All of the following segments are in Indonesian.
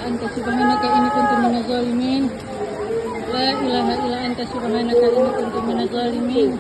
illa anta subhanaka inni kuntu minaz zalimin. La ilaha illa anta subhanaka inni kuntu minaz zalimin.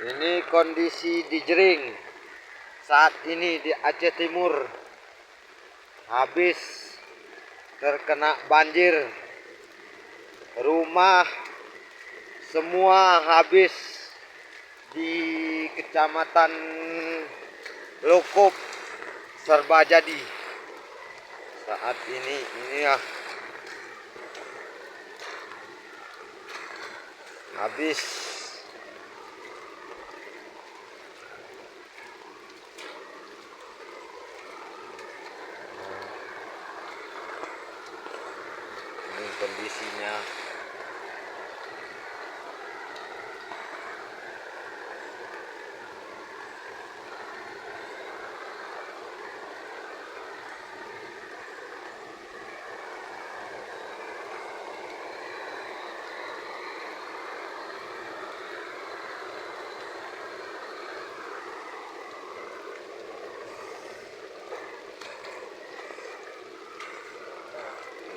Ini kondisi di Jering saat ini di Aceh Timur, habis terkena banjir, rumah semua habis di Kecamatan Lokop Serbajadi. Saat ini ya habis. Ini kondisinya.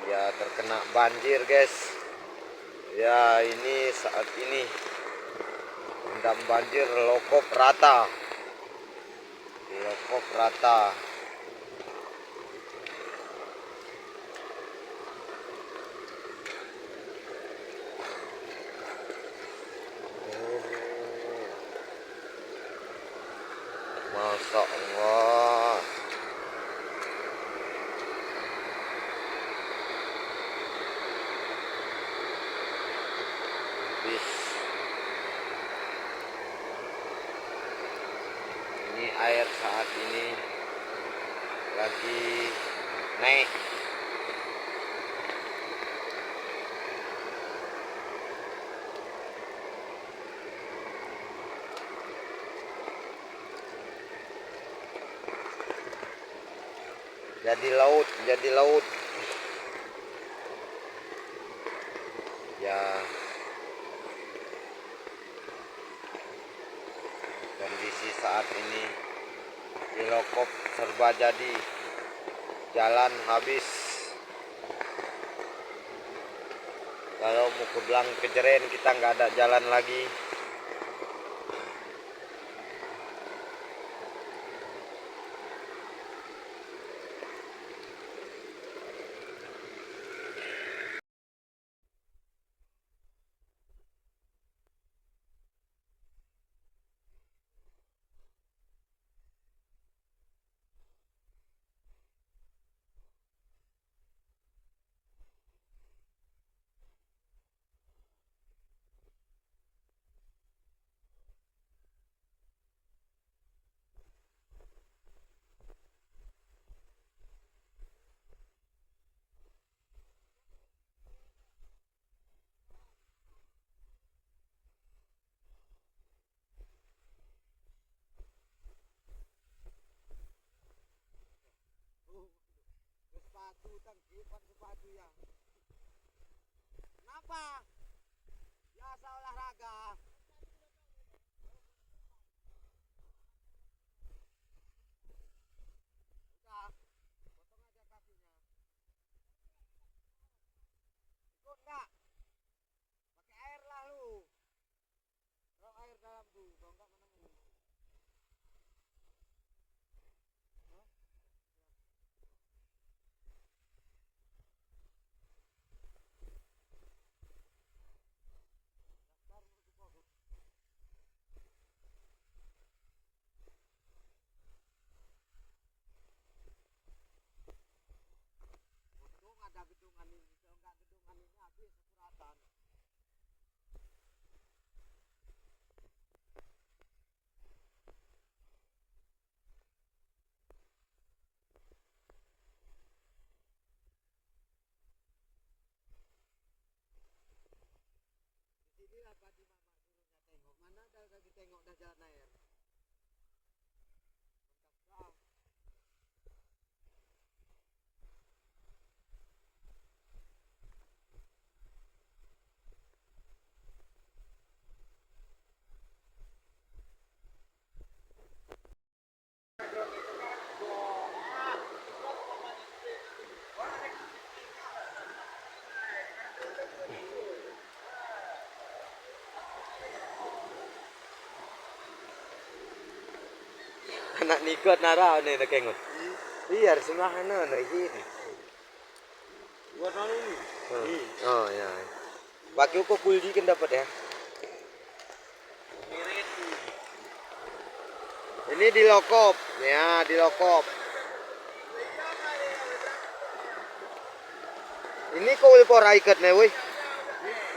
Ya, terkena banjir guys. Ya, ini saat ini rendam banjir Lokop rata. Lokop rata. Masya Allah. Ini air saat ini lagi naik. Jadi laut. Ya. Kondisi saat ini di Lokop Serbajadi, jalan habis. Kalau mau ke Belang ke Jeren kita nggak ada jalan lagi. Sepatu ya. Kenapa? Biasa olahraga. Udah, potong aja kakinya. Ikut enggak? Pakai air lah lu. Taruh air dalam tuh, kalau enggak mana mau. habis suratan. Di sini lah Pak di Mama suruhnya tengok. Mana ada lagi tengok dah jalan air. Mantap. Anak nikot nara nih nak kengot. Iya, sebelah mana nak ini. Buat lalu ni. Oh ya. Pakai ukur kulji kan dapat ya. Ini di lokop, ya di lokop. Ini kau ulpor ikat nih, woi.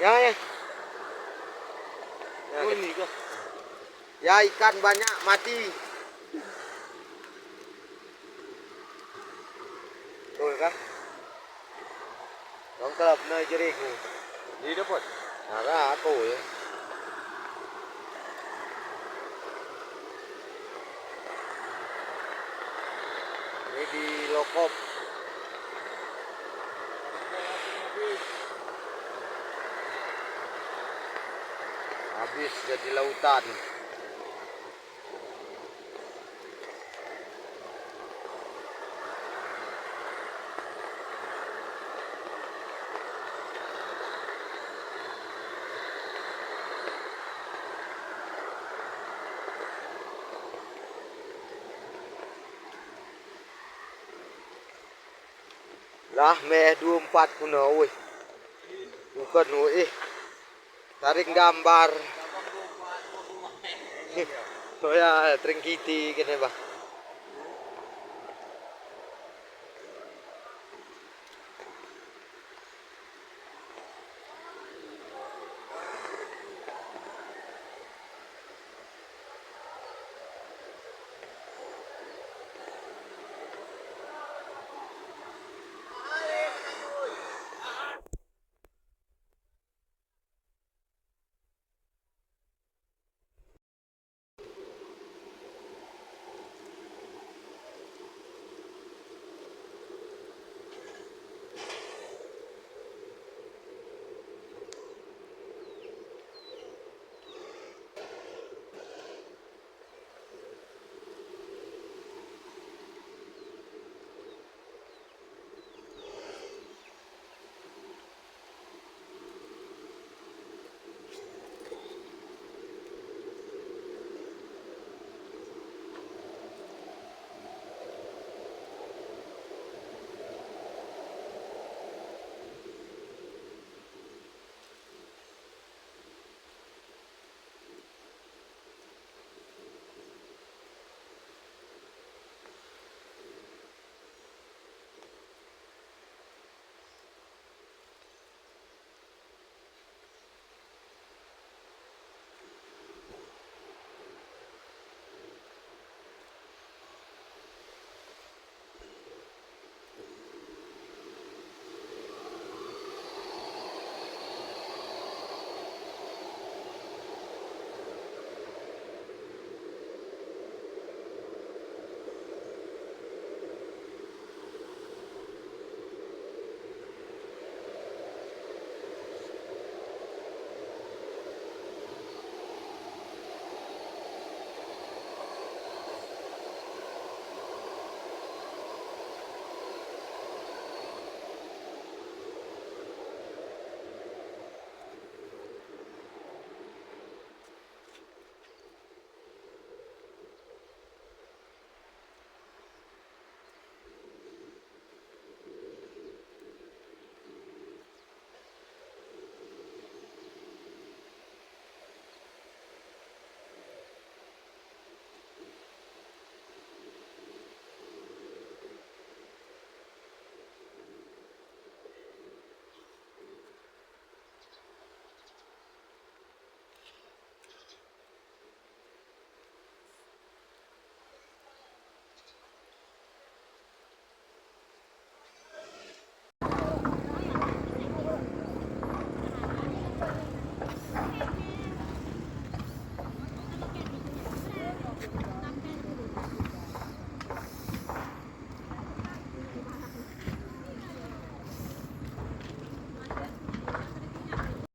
Ya ya. Ya, oh, ini kok. Ya ikan banyak mati. Tuh kan? Lengkap nih jeriku. Di dapat. Nah, aku ya. Ini di lokop. Habis jadi lautan. Lah meh 24 kuno weh. Bukan weh. Tarik gambar. Oh ya, tringkiti kene bah.